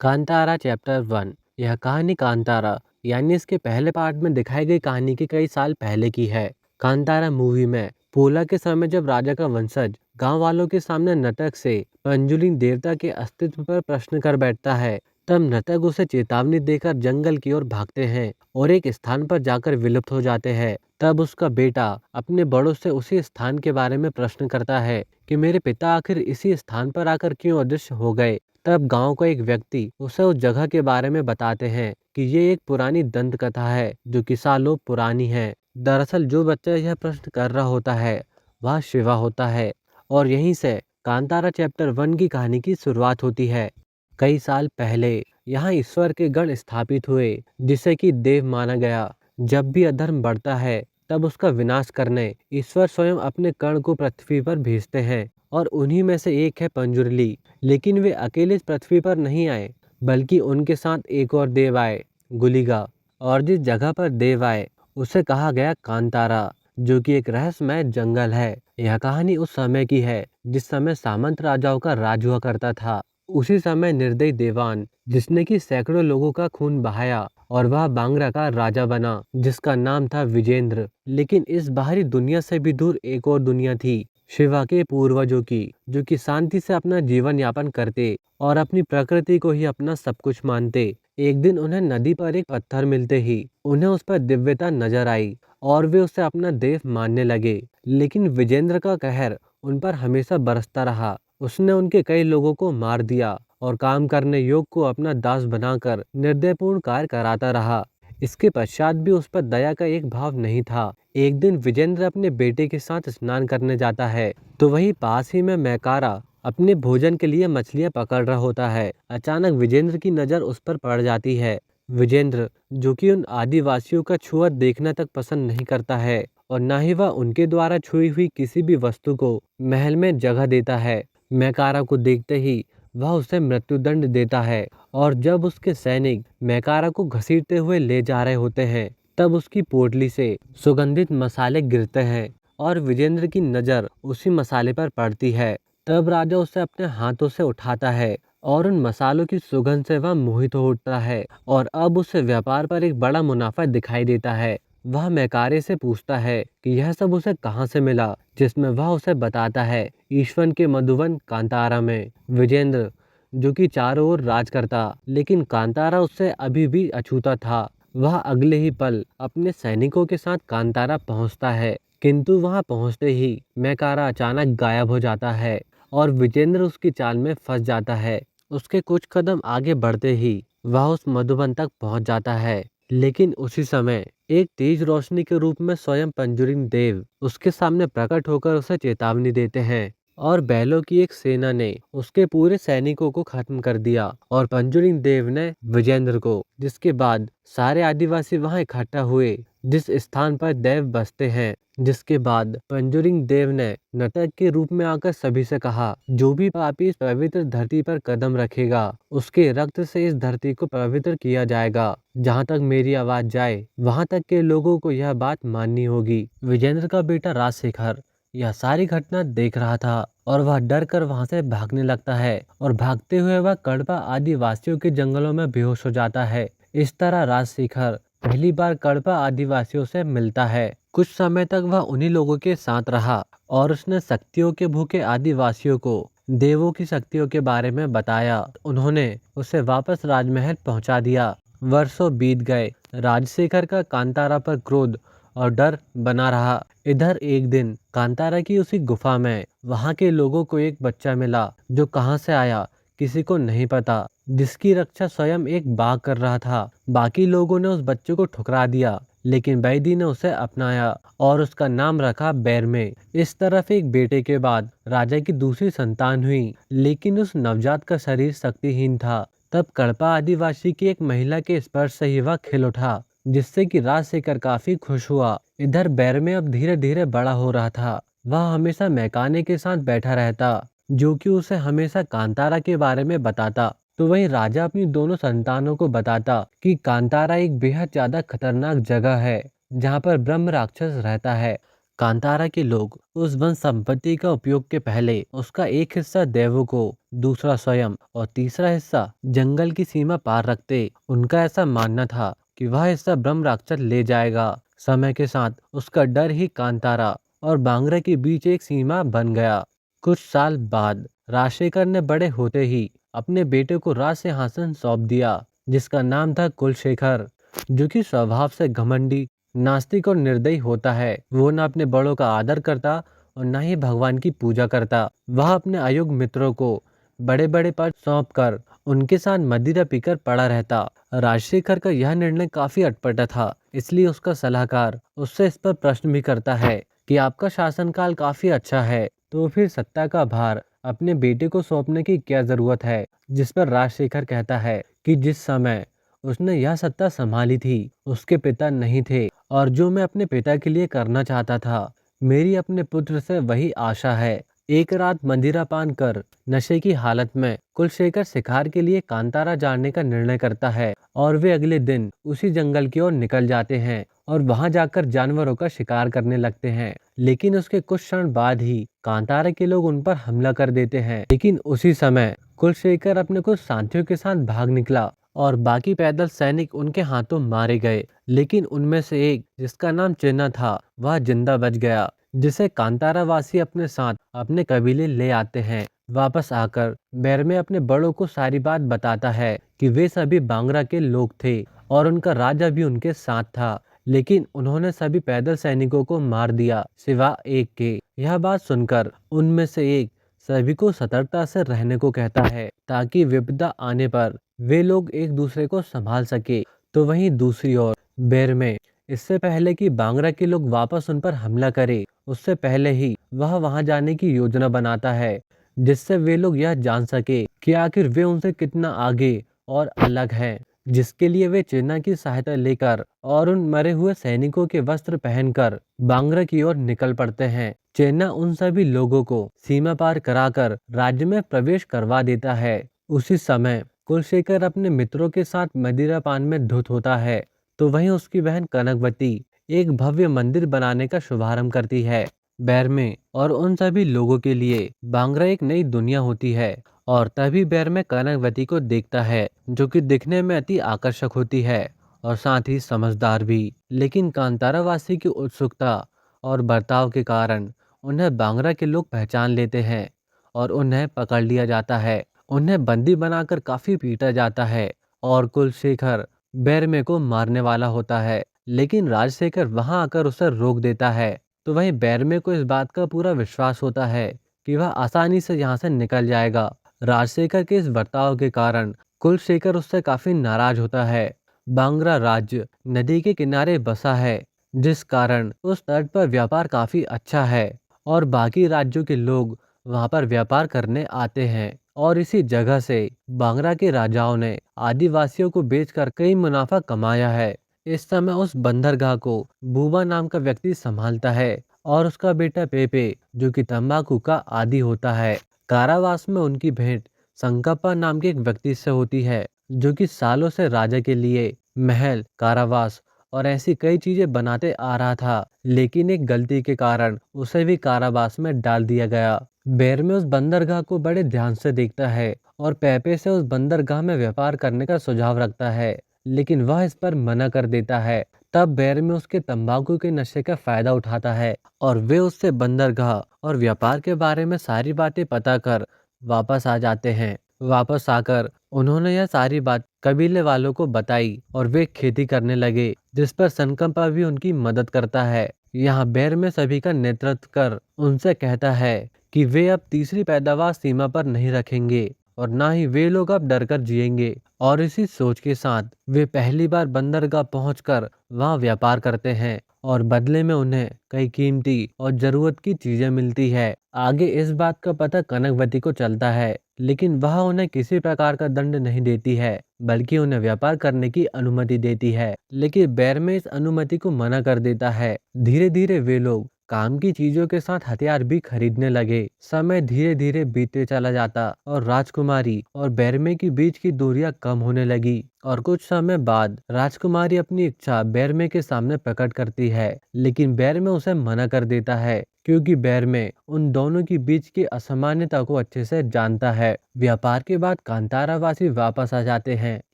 Kantara chapter 1। यह कहानी कांतारा यानी इसके पहले पार्ट में दिखाई गई कहानी के कई साल पहले की है। कांतारा मूवी में पोला के समय जब राजा का वंशज गांव वालों के सामने नटक से पंजुलिन देवता के अस्तित्व पर प्रश्न कर बैठता है, तब नटक उसे चेतावनी देकर जंगल की ओर भागते हैं और एक स्थान पर जाकर विलुप्त हो जाते हैं। तब उसका बेटा अपने बड़ों से उसी स्थान के बारे में प्रश्न करता है कि मेरे पिता आखिर इसी स्थान पर आकर क्यों अदृश्य हो गए। तब गांव का एक व्यक्ति उसे उस जगह के बारे में बताते हैं कि ये एक पुरानी दंत कथा है जो कि सालों पुरानी है। दरअसल जो बच्चा यह प्रश्न कर रहा होता है वह शिवा होता है और यहीं से कांतारा चैप्टर 1 की कहानी की शुरुआत होती है। कई साल पहले यहाँ ईश्वर के गण स्थापित हुए जिसे कि देव माना गया। जब भी अधर्म बढ़ता है तब उसका विनाश करने ईश्वर स्वयं अपने कर्ण को पृथ्वी पर भेजते हैं और उन्हीं में से एक है पंजुरली। लेकिन वे अकेले इस पृथ्वी पर नहीं आए बल्कि उनके साथ एक और देव आए, गुलिगा। और जिस जगह पर देव आए उसे कहा गया कांतारा, जो कि एक रहस्यमय जंगल है। यह कहानी उस समय की है जिस समय सामंत राजाओं का राज हुआ करता था। उसी समय निर्दयी देवान जिसने कि सैकड़ों लोगों का खून बहाया और वह बांग्रा का राजा बना जिसका नाम था विजेंद्र। लेकिन इस बाहरी दुनिया से भी दूर एक और दुनिया थी, शिवा के पूर्वजों की, जो कि शांति से अपना जीवन यापन करते और अपनी प्रकृति को ही अपना सब कुछ मानते। एक दिन उन्हें नदी पर एक पत्थर मिलते ही उन्हें उस पर दिव्यता नजर आई और वे उसे अपना देव मानने लगे। लेकिन विजेंद्र का कहर उन पर हमेशा बरसता रहा। उसने उनके कई लोगों को मार दिया और काम करने योग को अपना दास बनाकर निर्दयपूर्ण कार्य कराता रहा। इसके पश्चात भी उस पर दया का एक भाव नहीं था। एक दिन विजेंद्र अपने बेटे के साथ स्नान करने जाता है तो वहीं पास ही में मैकारा अपने भोजन के लिए मछलियां पकड़ रहा होता है। अचानक विजेंद्र की नजर उस पर पड़ जाती है। विजेंद्र, जो कि उन आदिवासियों का छुआ देखना तक पसंद नहीं करता है और न ही वह उनके द्वारा छुई हुई किसी भी वस्तु को महल में जगह देता है, मैकारा को देखते ही वह उसे मृत्युदंड देता है। और जब उसके सैनिक मैकारा को घसीटते हुए ले जा रहे होते हैं तब उसकी पोटली से सुगंधित मसाले गिरते हैं और विजेंद्र की नजर उसी मसाले पर पड़ती है। तब राजा उसे अपने हाथों से उठाता है और उन मसालों की सुगंध से वह मोहित हो उठता है और अब उसे व्यापार पर एक बड़ा मुनाफा दिखाई देता है। वह मैकारे से पूछता है कि यह सब उसे कहाँ से मिला, जिसमें वह उसे बताता है ईश्वन के मधुवन कांतारा में। विजेंद्र, जो कि चारों ओर राज करता, लेकिन कांतारा उससे अभी भी अछूता था, वह अगले ही पल अपने सैनिकों के साथ कांतारा पहुंचता है। किंतु वहां पहुंचते ही मैकारा अचानक गायब हो जाता है और विजेंद्र उसकी चाल में फंस जाता है। उसके कुछ कदम आगे बढ़ते ही वह उस मधुबन तक पहुंच जाता है। लेकिन उसी समय एक तेज रोशनी के रूप में स्वयं पंजुरिन देव उसके सामने प्रकट होकर उसे चेतावनी देते हैं और बैलों की एक सेना ने उसके पूरे सैनिकों को खत्म कर दिया और पंजुरिन देव ने विजेंद्र को। जिसके बाद सारे आदिवासी वहां इकट्ठा हुए जिस स्थान पर देव बसते हैं। जिसके बाद पंजुरिन देव ने नटक के रूप में आकर सभी से कहा, जो भी पापी इस पवित्र धरती पर कदम रखेगा उसके रक्त से इस धरती को पवित्र किया जाएगा। जहाँ तक मेरी आवाज जाए वहां तक के लोगों को यह बात माननी होगी। विजेंद्र का बेटा राजशेखर यह सारी घटना देख रहा था और वह डर कर वहां से भागने लगता है और भागते हुए वह कड़पा आदिवासियों के जंगलों में बेहोश हो जाता है। इस तरह राजशेखर पहली बार कड़पा आदिवासियों से मिलता है। कुछ समय तक वह उन्हीं लोगों के साथ रहा और उसने शक्तियों के भूखे आदिवासियों को देवों की शक्तियों के बारे में बताया। उन्होंने उसे वापस राजमहल पहुंचा दिया। वर्षों बीत गए। राजशेखर का कांतारा पर क्रोध और डर बना रहा। इधर एक दिन कांतारा की उसी गुफा में वहां के लोगों को एक बच्चा मिला जो कहां से आया किसी को नहीं पता, जिसकी रक्षा स्वयं एक बाघ कर रहा था। बाकी लोगों ने उस बच्चे को ठुकरा दिया लेकिन बैदी ने उसे अपनाया और उसका नाम रखा बैरमे। इस तरफ एक बेटे के बाद राजा की दूसरी संतान हुई, लेकिन उस नवजात का शरीर शक्तिहीन था। तब कड़पा आदिवासी की एक महिला के स्पर्श से ही वह खिल उठा, जिससे कि राजशेखर काफी खुश हुआ। इधर बैरमे अब धीरे धीरे बड़ा हो रहा था। वह हमेशा मैकाने के साथ बैठा रहता जो कि उसे हमेशा कांतारा के बारे में बताता। तो वहीं राजा अपनी दोनों संतानों को बताता कि कांतारा एक बेहद ज्यादा खतरनाक जगह है जहाँ पर ब्रह्म राक्षस रहता है। कांतारा के लोग उस वन संपत्ति का उपयोग के पहले उसका एक हिस्सा देवों को, दूसरा स्वयं और तीसरा हिस्सा जंगल की सीमा पार रखते। उनका ऐसा मानना था कि वह हिस्सा ब्रह्म राक्षस ले जाएगा। समय के साथ उसका डर ही कांतारा और बांगरा के बीच एक सीमा बन गया। कुछ साल बाद राजशेखर ने बड़े होते ही अपने बेटे को राज सिंहासन सौंप दिया, जिसका नाम था कुलशेखर, जो कि स्वभाव से घमंडी, नास्तिक और निर्दयी होता है। वो न अपने बड़ों का आदर करता और न ही भगवान की पूजा करता। वह अपने अयोग्य मित्रों को बड़े बड़े पद सौंप कर उनके साथ मदिरा पीकर पड़ा रहता। राजशेखर का यह निर्णय काफी अटपटा था, इसलिए उसका सलाहकार उससे इस पर प्रश्न भी करता है कि आपका शासनकाल काफी अच्छा है, तो फिर सत्ता का भार अपने बेटे को सौंपने की क्या जरूरत है। जिस पर राजशेखर कहता है कि जिस समय उसने यह सत्ता संभाली थी उसके पिता नहीं थे, और जो मैं अपने पिता के लिए करना चाहता था, मेरी अपने पुत्र से वही आशा है। एक रात मदिरा पान कर नशे की हालत में कुलशेखर शिकार के लिए कांतारा जाने का निर्णय करता है और वे अगले दिन उसी जंगल की ओर निकल जाते हैं और वहां जाकर जानवरों का शिकार करने लगते हैं। लेकिन उसके कुछ क्षण बाद ही कांतारा के लोग उन पर हमला कर देते हैं। लेकिन उसी समय कुलशेखर अपने कुछ साथियों के साथ भाग निकला और बाकी पैदल सैनिक उनके हाथों मारे गए। लेकिन उनमें से एक, जिसका नाम चिन्ना था, वह जिंदा बच गया, जिसे कांतारा वासी अपने साथ अपने कबीले ले आते हैं। वापस आकर बैरमे अपने बड़ों को सारी बात बताता है कि वे सभी बांग्रा के लोग थे और उनका राजा भी उनके साथ था, लेकिन उन्होंने सभी पैदल सैनिकों को मार दिया सिवा एक के। यह बात सुनकर उनमें से एक सभी को सतर्कता से रहने को कहता है, ताकि विपदा आने पर वे लोग एक दूसरे को संभाल सके। तो वहीं दूसरी ओर बैरमे, इससे पहले कि बांग्रा के लोग वापस उन पर हमला करें, उससे पहले ही वह वहां जाने की योजना बनाता है, जिससे वे लोग यह जान सके कि आखिर वे उनसे कितना आगे और अलग हैं। जिसके लिए वे चिन्ना की सहायता लेकर और उन मरे हुए सैनिकों के वस्त्र पहनकर बांग्रा की ओर निकल पड़ते हैं। चिन्ना उन सभी लोगों को सीमा पार कराकर राज्य में प्रवेश करवा देता है। उसी समय कुलशेखर अपने मित्रों के साथ मदिरा पान में धुत होता है, तो वहीं उसकी बहन कनकवती एक भव्य मंदिर बनाने का शुभारंभ करती है। बैरमे और उन सभी लोगों के लिए बांग्रा एक नई दुनिया होती है। और तभी बैरमे कनकवती को देखता है, जो कि दिखने में अति आकर्षक होती है और साथ ही समझदार भी। लेकिन कांतारावासी की उत्सुकता और बर्ताव के कारण उन्हें बांग्रा के लोग पहचान लेते हैं और उन्हें पकड़ लिया जाता है। उन्हें बंदी बनाकर काफी पीटा जाता है और कुलशेखर बैरमे को मारने वाला होता है, लेकिन राजशेखर वहां आकर उसे रोक देता है। तो वहीं बैरमे को इस बात का पूरा विश्वास होता है कि वह आसानी से यहाँ से निकल जाएगा। राजशेखर के इस बर्ताव के कारण कुलशेखर उससे काफी नाराज होता है। बांग्रा राज्य नदी के किनारे बसा है, जिस कारण उस तट पर व्यापार काफी अच्छा है और बाकी राज्यों के लोग वहां पर व्यापार करने आते हैं। और इसी जगह से बांग्रा के राजाओं ने आदिवासियों को बेचकर कई मुनाफा कमाया है। इस समय उस बंदरगाह को बूबा नाम का व्यक्ति संभालता है और उसका बेटा पेपे, जो कि तंबाकू का आदी होता है। कारावास में उनकी भेंट संकप्पा नाम के एक व्यक्ति से होती है, जो कि सालों से राजा के लिए महल, कारावास और ऐसी कई चीजें बनाते आ रहा था, लेकिन एक गलती के कारण उसे भी कारावास में डाल दिया गया। बैरमे उस बंदरगाह को बड़े ध्यान से देखता है और पेपे से उस बंदरगाह में व्यापार करने का सुझाव रखता है, लेकिन वह इस पर मना कर देता है। तब बैरमे उसके तंबाकू के नशे का फायदा उठाता है और वे उससे बंदरगाह और व्यापार के बारे में सारी बातें पता कर वापस आ जाते हैं। वापस आकर उन्होंने यह सारी बात कबीले वालों को बताई और वे खेती करने लगे, जिस पर संकप्पा भी उनकी मदद करता है। यहाँ बैरमे सभी का नेतृत्व कर उनसे कहता है कि वे अब तीसरी पैदावार सीमा पर नहीं रखेंगे और ना ही वे लोग अब डरकर जिएंगे। और इसी सोच के साथ वे पहली बार बंदरगाह पहुंचकर वहां व्यापार करते हैं और बदले में उन्हें कई कीमती और जरूरत की चीजें मिलती है। आगे इस बात का पता कनकवती को चलता है, लेकिन वह उन्हें किसी प्रकार का दंड नहीं देती है, बल्कि उन्हें व्यापार करने की अनुमति देती है। लेकिन बैरमे इस अनुमति को मना कर देता है। धीरे धीरे वे लोग काम की चीजों के साथ हथियार भी खरीदने लगे। समय धीरे धीरे बीतते चला जाता और राजकुमारी और बैरमे के बीच की दूरियां कम होने लगी। और कुछ समय बाद राजकुमारी अपनी इच्छा बैरमे के सामने प्रकट करती है, लेकिन बैरमे उसे मना कर देता है क्योंकि बैरमे उन दोनों के बीच की असामान्यता को अच्छे से जानता है। व्यापार के बाद कांतारावासी वापस आ जाते हैं,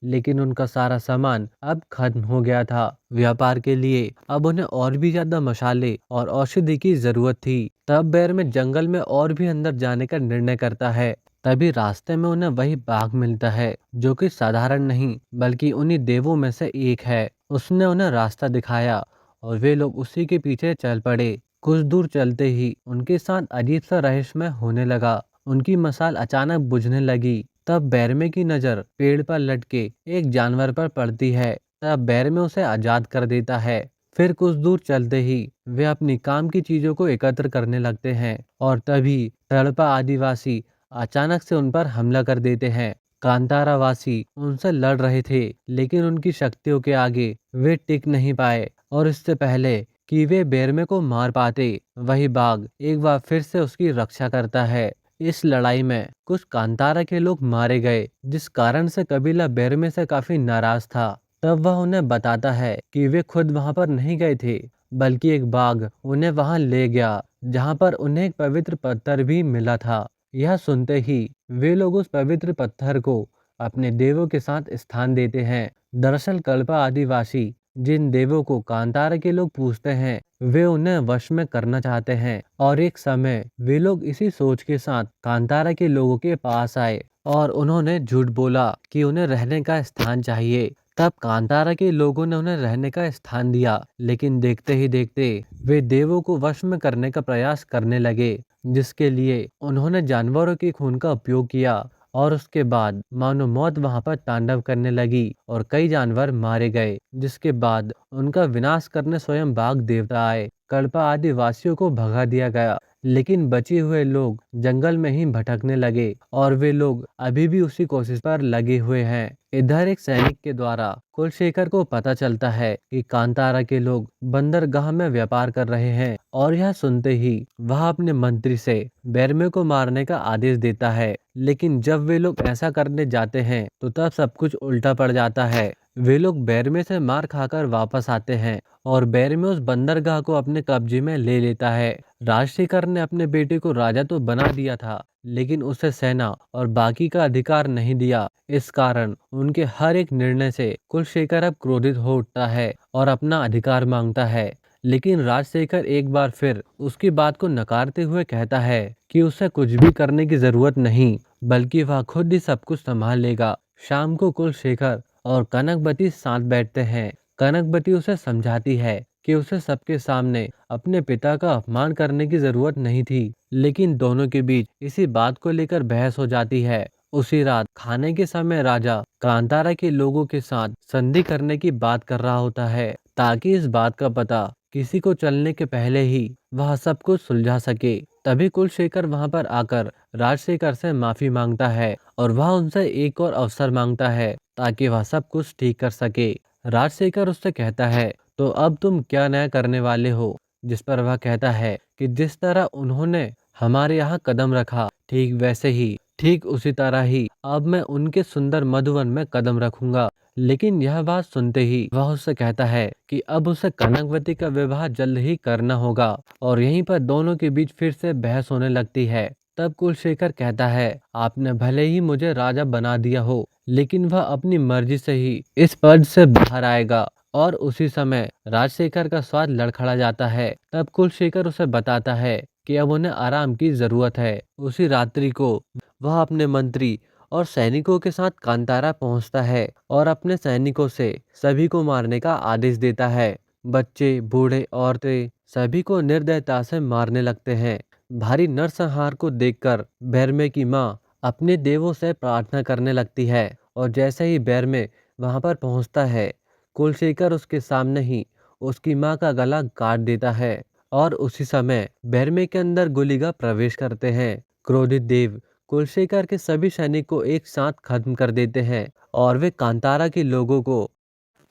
लेकिन उनका सारा सामान अब खत्म हो गया था। व्यापार के लिए अब उन्हें और भी ज्यादा मसाले और औषधि की जरूरत थी। तब बैरमे जंगल में और भी अंदर जाने का निर्णय करता है। तभी रास्ते में उन्हें वही बाघ मिलता है, जो कि साधारण नहीं बल्कि उन्हीं देवों में से एक है। उसने उन्हें रास्ता दिखाया और वे लोग उसी के पीछे चल पड़े। कुछ दूर चलते ही उनके साथ अजीब सा रहस्यमय होने लगा। उनकी मशाल अचानक बुझने लगी। तब बैरमे की नजर पेड़ पर लटके एक जानवर पर पड़ती है। तब बैरमे उसे आजाद कर देता है। फिर कुछ दूर चलते ही वे अपनी काम की चीजों को एकत्र करने लगते हैं और तभी तड़पा आदिवासी अचानक से उन पर हमला कर देते हैं। कांतारावासी उनसे लड़ रहे थे, लेकिन उनकी शक्तियों के आगे वे टिक नहीं पाए और इससे पहले कि वे बैरमे को मार पाते, वही बाघ एक बार फिर से उसकी रक्षा करता है। इस लड़ाई में कुछ कांतारा के लोग मारे गए, जिस कारण से कबीला बैरमे से काफी नाराज था। तब वह उन्हें बताता है कि वे खुद वहां पर नहीं गए थे, बल्कि एक बाघ उन्हें वहां ले गया, जहां पर उन्हें एक पवित्र पत्थर भी मिला था। यह सुनते ही वे लोग उस पवित्र पत्थर को अपने देवों के साथ स्थान देते हैं। दरअसल कल्पा आदिवासी जिन देवों को कांतारा के लोग पूजते हैं, वे उन्हें वश में करना चाहते हैं। और एक समय वे लोग इसी सोच के साथ कांतारा के लोगों के पास आए और उन्होंने झूठ बोला कि उन्हें रहने का स्थान चाहिए। तब कांतारा के लोगों ने उन्हें रहने का स्थान दिया, लेकिन देखते ही देखते वे देवों को वश में करने का प्रयास करने लगे, जिसके लिए उन्होंने जानवरों के खून का उपयोग किया। और उसके बाद मानो मौत वहां पर तांडव करने लगी और कई जानवर मारे गए, जिसके बाद उनका विनाश करने स्वयं बाघ देवता आए। कल्पा आदिवासियों को भगा दिया गया, लेकिन बचे हुए लोग जंगल में ही भटकने लगे और वे लोग अभी भी उसी कोशिश पर लगे हुए हैं। इधर एक सैनिक के द्वारा कुलशेखर को पता चलता है कि कांतारा के लोग बंदरगाह में व्यापार कर रहे हैं और यह सुनते ही वह अपने मंत्री से बैरमे को मारने का आदेश देता है। लेकिन जब वे लोग ऐसा करने जाते हैं तो तब सब कुछ उल्टा पड़ जाता है। वे लोग बैरमे से मार खाकर वापस आते हैं और बैरमे उस बंदरगाह को अपने कब्जे में ले लेता है। राजशेखर ने अपने बेटे को राजा तो बना दिया था, लेकिन उसे सेना और बाकी का अधिकार नहीं दिया। इस कारण उनके हर एक निर्णय से कुलशेखर अब क्रोधित हो उठता है और अपना अधिकार मांगता है। लेकिन राजशेखर एक बार फिर उसकी बात को नकारते हुए कहता है कि उसे कुछ भी करने की जरूरत नहीं, बल्कि वह खुद ही सब कुछ संभाल लेगा। शाम को कुलशेखर और कनकवती साथ बैठते हैं। कनकवती उसे समझाती है कि उसे सबके सामने अपने पिता का अपमान करने की जरूरत नहीं थी, लेकिन दोनों के बीच इसी बात को लेकर बहस हो जाती है। उसी रात खाने के समय राजा कांतारा के लोगों के साथ संधि करने की बात कर रहा होता है, ताकि इस बात का पता किसी को चलने के पहले ही वह सब कुछ सुलझा सके। तभी कुलशेखर वहां पर आकर राजशेखर से माफी मांगता है और वह उनसे एक और अवसर मांगता है ताकि वह सब कुछ ठीक कर सके। राजशेखर उससे कहता है, तो अब तुम क्या नया करने वाले हो? जिस पर वह कहता है कि जिस तरह उन्होंने हमारे यहाँ कदम रखा, ठीक वैसे ही, ठीक उसी तरह ही अब मैं उनके सुंदर मधुवन में कदम रखूंगा। लेकिन यह बात सुनते ही वह उससे कहता है कि अब उसे कनकवती का विवाह जल्द ही करना होगा और यहीं पर दोनों के बीच फिर से बहस होने लगती है। तब कुलशेखर कहता है, आपने भले ही मुझे राजा बना दिया हो, लेकिन वह अपनी मर्जी से ही इस पद से बाहर आएगा। और उसी समय राजशेखर का स्वाद लड़खड़ा जाता है। तब कुलशेखर उसे बताता है कि अब उन्हें आराम की जरूरत है। उसी रात्रि को वह अपने मंत्री और सैनिकों के साथ कांतारा पहुंचता है और अपने सैनिकों से सभी को मारने का आदेश देता है। बच्चे, बूढ़े, औरतें सभी को निर्दयता से मारने लगते हैं। भारी नरसंहार को देखकर बैरमे की माँ अपने देवों से प्रार्थना करने लगती है और जैसे ही बैरमे वहां पर पहुंचता है, कुलशेखर उसके सामने ही उसकी माँ का गला काट देता है और उसी समय बैरमे के अंदर गुलिगा प्रवेश करते हैं। क्रोधित देव कुलशेखर के सभी सैनिक को एक साथ खत्म कर देते हैं और वे कांतारा के लोगों को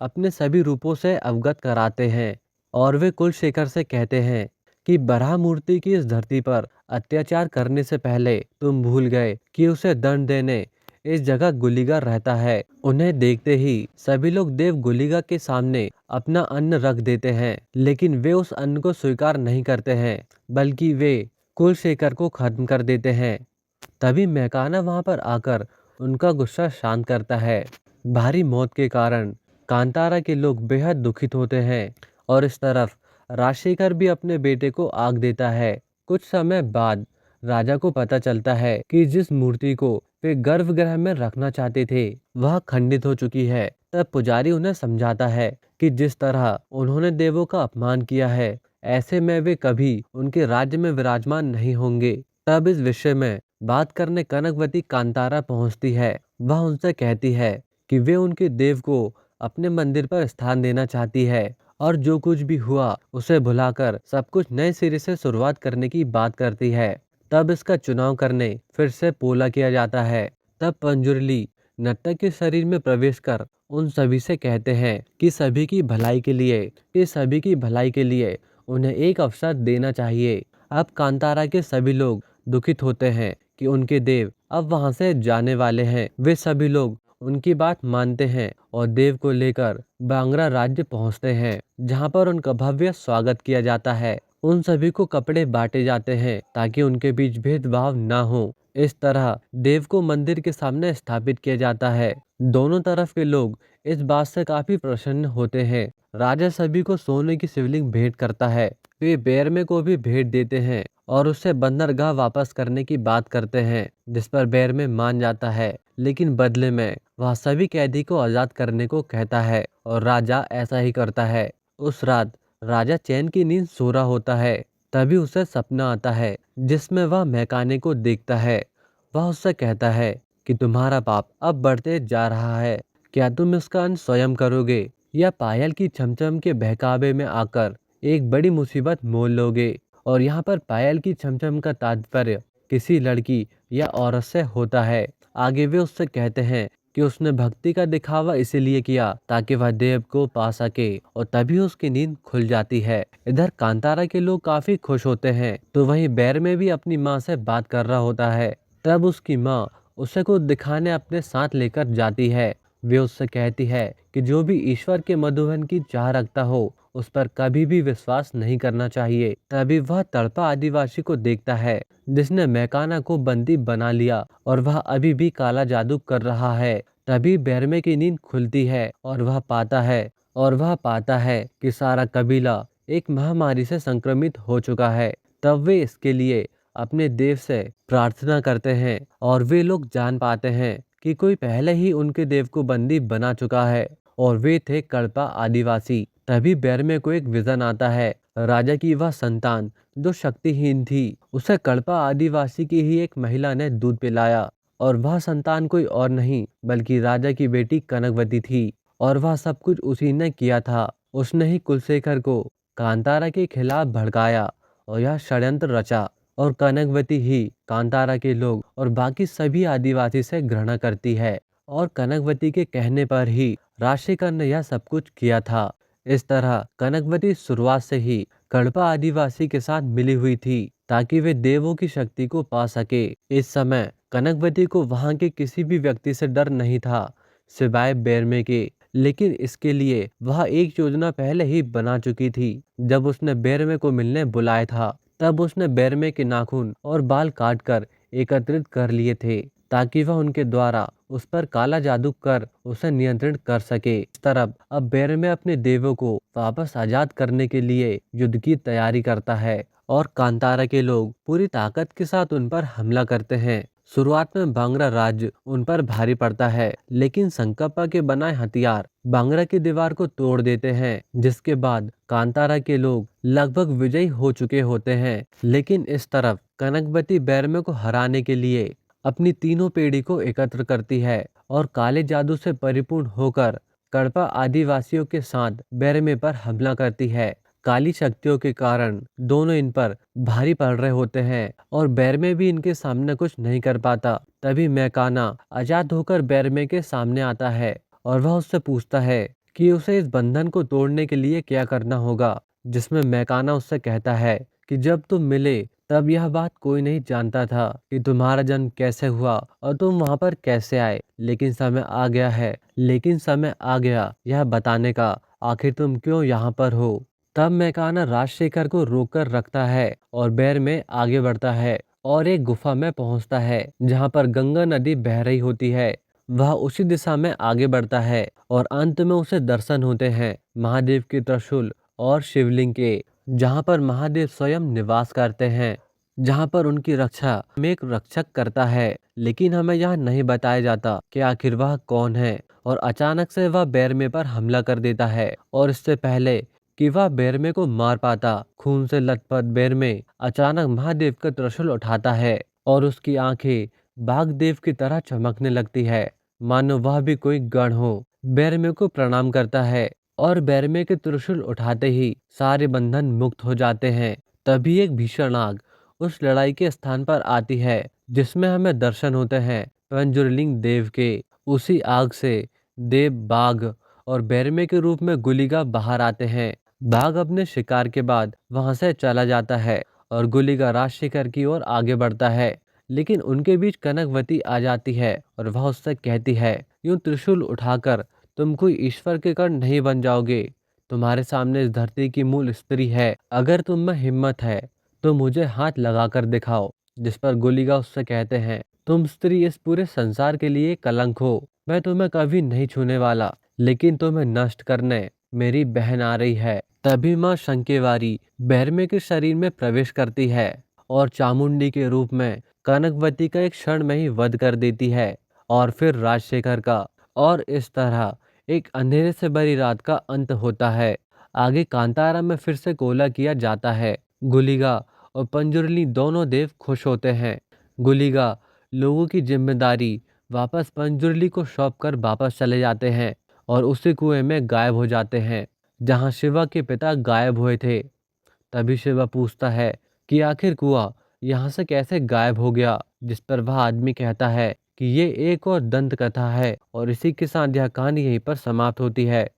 अपने सभी रूपों से अवगत कराते हैं और वे कुलशेखर से कहते हैं कि बराह मूर्ति की इस धरती पर अत्याचार करने से पहले तुम भूल गए कि उसे दंड देने इस जगह गुलिगा रहता है। उन्हें देखते ही सभी लोग देव गुलिगा के सामने अपना अन्न रख देते हैं, लेकिन वे उस अन्न को स्वीकार नहीं करते हैं, बल्कि वे कुलशेखर को खत्म कर देते हैं। तभी मैकाना वहां पर आकर उनका गुस्सा शांत करता है। भारी मौत के कारण कांतारा के लोग बेहद दुखित होते हैं और इस तरफ राजशेखर भी अपने बेटे को आग देता है। कुछ समय बाद राजा को पता चलता है कि जिस मूर्ति को वे गर्भगृह में रखना चाहते थे वह खंडित हो चुकी है। तब पुजारी उन्हें समझाता है कि जिस तरह उन्होंने देवों का अपमान किया है, ऐसे में वे कभी उनके राज्य में विराजमान नहीं होंगे। तब इस विषय में बात करने कनकवती कांतारा पहुंचती है। वह उनसे कहती है कि वे उनके देव को अपने मंदिर पर स्थान देना चाहती है और जो कुछ भी हुआ उसे भुलाकर सब कुछ नए सिरे से शुरुआत करने की बात करती है। तब इसका चुनाव करने फिर से पोला किया जाता है। तब पंजुर्ली नर्तक के शरीर में प्रवेश कर उन सभी से कहते हैं कि सभी की भलाई के लिए उन्हें एक अवसर देना चाहिए। अब कांतारा के सभी लोग दुखित होते हैं कि उनके देव अब वहां से जाने वाले हैं। वे सभी लोग उनकी बात मानते हैं और देव को लेकर बांग्रा राज्य पहुंचते हैं, जहां पर उनका भव्य स्वागत किया जाता है। उन सभी को कपड़े बांटे जाते हैं ताकि उनके बीच भेदभाव ना हो। इस तरह देव को मंदिर के सामने स्थापित किया जाता है। दोनों तरफ के लोग इस बात से काफी प्रसन्न होते हैं। राजा सभी को सोने की शिवलिंग भेंट करता है। वे बेरमे को भी भेंट देते हैं और उससे बंदरगाह वापस करने की बात करते हैं, जिस पर बेरमे मान जाता है, लेकिन बदले में वह सभी कैदी को आजाद करने को कहता है और राजा ऐसा ही करता है। उस रात राजा चैन की नींद सो रहा होता है। तभी उसे सपना आता है जिसमें वह मैकाने को देखता है। वह उससे कहता है कि तुम्हारा पाप अब बढ़ते जा रहा है, क्या तुम इसका अंत स्वयं करोगे या पायल की छमछम के बहकावे में आकर एक बड़ी मुसीबत मोल लोगे। और यहाँ पर पायल की छमछम का तात्पर्य किसी लड़की या औरत से होता है। आगे वे उससे कहते हैं कि उसने भक्ति का दिखावा इसीलिए किया ताकि वह देव को पा सके और तभी उसकी नींद खुल जाती है। इधर कांतारा के लोग काफी खुश होते हैं तो वहीं बैर में भी अपनी माँ से बात कर रहा होता है। तब उसकी माँ उसे कुछ दिखाने अपने साथ लेकर जाती है। वे उससे कहती है कि जो भी ईश्वर के मधुबन की चाह रखता हो उस पर कभी भी विश्वास नहीं करना चाहिए। तभी वह तड़पा आदिवासी को देखता है जिसने मैकाना को बंदी बना लिया और वह अभी भी काला जादू कर रहा है। तभी बेरमे की नींद खुलती है और वह पाता है कि सारा कबीला एक महामारी से संक्रमित हो चुका है। तब वे इसके लिए अपने देव से प्रार्थना करते हैं और वे लोग जान पाते हैं कि कोई पहले ही उनके देव को बंदी बना चुका है और वे थे कड़पा आदिवासी। तभी बेरमे को एक विजन आता है। राजा की वह संतान जो शक्तिहीन थी, उसे कड़पा आदिवासी की ही एक महिला ने दूध पिलाया और वह संतान कोई और नहीं बल्कि राजा की बेटी कनकवती थी और वह सब कुछ उसी ने किया था। उसने ही कुलशेखर को कांतारा के खिलाफ भड़काया और यह षड्यंत्र रचा और कनकवती ही कांतारा के लोग और बाकी सभी आदिवासी से घृणा करती है और कनकवती के कहने पर ही राजशेखर ने यह सब कुछ किया था। इस तरह कनकवती शुरुआत से ही कड़पा आदिवासी के साथ मिली हुई थी ताकि वे देवों की शक्ति को पा सके। इस समय कनकवती को वहां के किसी भी व्यक्ति से डर नहीं था सिवाय बेरमे के, लेकिन इसके लिए वह एक योजना पहले ही बना चुकी थी। जब उसने बेरमे को मिलने बुलाया था तब उसने बेरमे के नाखून और बाल काटकर एकत्रित कर लिए थे ताकि वह उनके द्वारा उस पर काला जादू कर उसे नियंत्रित कर सके। इस तरफ अब बेरमे अपने देवों को वापस आजाद करने के लिए युद्ध की तैयारी करता है और कांतारा के लोग पूरी ताकत के साथ उन पर हमला करते हैं। शुरुआत में बांग्रा राज्य उन पर भारी पड़ता है, लेकिन संकप्पा के बनाए हथियार बांग्रा की दीवार को तोड़ देते हैं, जिसके बाद कांतारा के लोग लगभग विजयी हो चुके होते हैं। लेकिन इस तरफ कनकवती बेरमे को हराने के लिए अपनी तीनों पीढ़ी को एकत्र करती है और काले जादू से परिपूर्ण होकर कड़पा आदिवासियों के साथ बेरमे पर हमला करती है। काली शक्तियों के कारण दोनों इन पर भारी पड़ रहे होते हैं और बेरमे भी इनके सामने कुछ नहीं कर पाता। तभी मैकाना आजाद होकर बेरमे के सामने आता है और वह उससे पूछता है कि उसे इस बंधन को तोड़ने के लिए क्या करना होगा, जिसमें मैकाना उससे कहता है कि जब तुम मिले तब यह बात कोई नहीं जानता था कि तुम्हारा जन्म कैसे हुआ और तुम वहां पर कैसे आए। लेकिन समय आ गया यह बताने का, आखिर तुम क्यों यहाँ पर हो। तब मैकाना राजशेखर को रोककर रखता है और बैर में आगे बढ़ता है और एक गुफा में पहुंचता है जहां पर गंगा नदी बह रही होती है। वह उसी दिशा में आगे बढ़ता है और अंत में उसे दर्शन होते हैं महादेव के त्रिशूल और शिवलिंग के, जहां पर महादेव स्वयं निवास करते हैं, जहां पर उनकी रक्षा में एक रक्षक करता है। लेकिन हमें यह नहीं बताया जाता कि आखिर वह कौन है। और अचानक से वह बैरमे पर हमला कर देता है और इससे पहले कि वह बैरमे को मार पाता, खून से लथपथ बैरमे अचानक महादेव का त्रिशूल उठाता है और उसकी आंखें बाघदेव की तरह चमकने लगती है, मानो वह भी कोई गण हो। बैरमे को प्रणाम करता है और बैरमे के त्रिशूल उठाते ही सारे बंधन मुक्त हो जाते हैं। तभी एक भीषण आग उस लड़ाई के स्थान पर आती है जिसमें हमें दर्शन होते हैं पंजुरलिंग देव के। उसी आग से देव, बाघ और बैरमे के रूप में गुलिगा बाहर आते हैं। बाघ अपने शिकार के बाद वहां से चला जाता है और गुलिगा राजशेखर की ओर आगे बढ़ता है। लेकिन उनके बीच कनकवती आ जाती है और वह उससे कहती है, यूं त्रिशूल उठाकर तुम कोई ईश्वर के कण नहीं बन जाओगे। तुम्हारे सामने इस धरती की मूल स्त्री है। अगर तुम में हिम्मत है तो मुझे हाथ लगाकर दिखाओ। जिस पर गुलिगा उससे कहते हैं, तुम स्त्री इस पूरे संसार के लिए कलंक हो। मैं तुम्हें कभी नहीं छूने वाला, लेकिन तुम्हें नष्ट करने मेरी बहन आ रही है। तभी माँ शंकेवारी बैरमे के शरीर में प्रवेश करती है और चामुंडी के रूप में कनकवती का एक क्षण में ही वध कर देती है और फिर राजशेखर का। और इस तरह एक अंधेरे से भरी रात का अंत होता है। आगे कांतारा में फिर से कोला किया जाता है। गुलिगा और पंजुरली दोनों देव खुश होते हैं। गुलिगा लोगों की जिम्मेदारी वापस पंजुरली को सौंप कर वापस चले जाते हैं और उसी कुएं में गायब हो जाते हैं जहां शिवा के पिता गायब हुए थे। तभी शिवा पूछता है कि आखिर कुआं यहाँ से कैसे गायब हो गया, जिस पर वह आदमी कहता है कि ये एक और दंत कथा है। और इसी के साथ यह कहानी यहीं पर समाप्त होती है।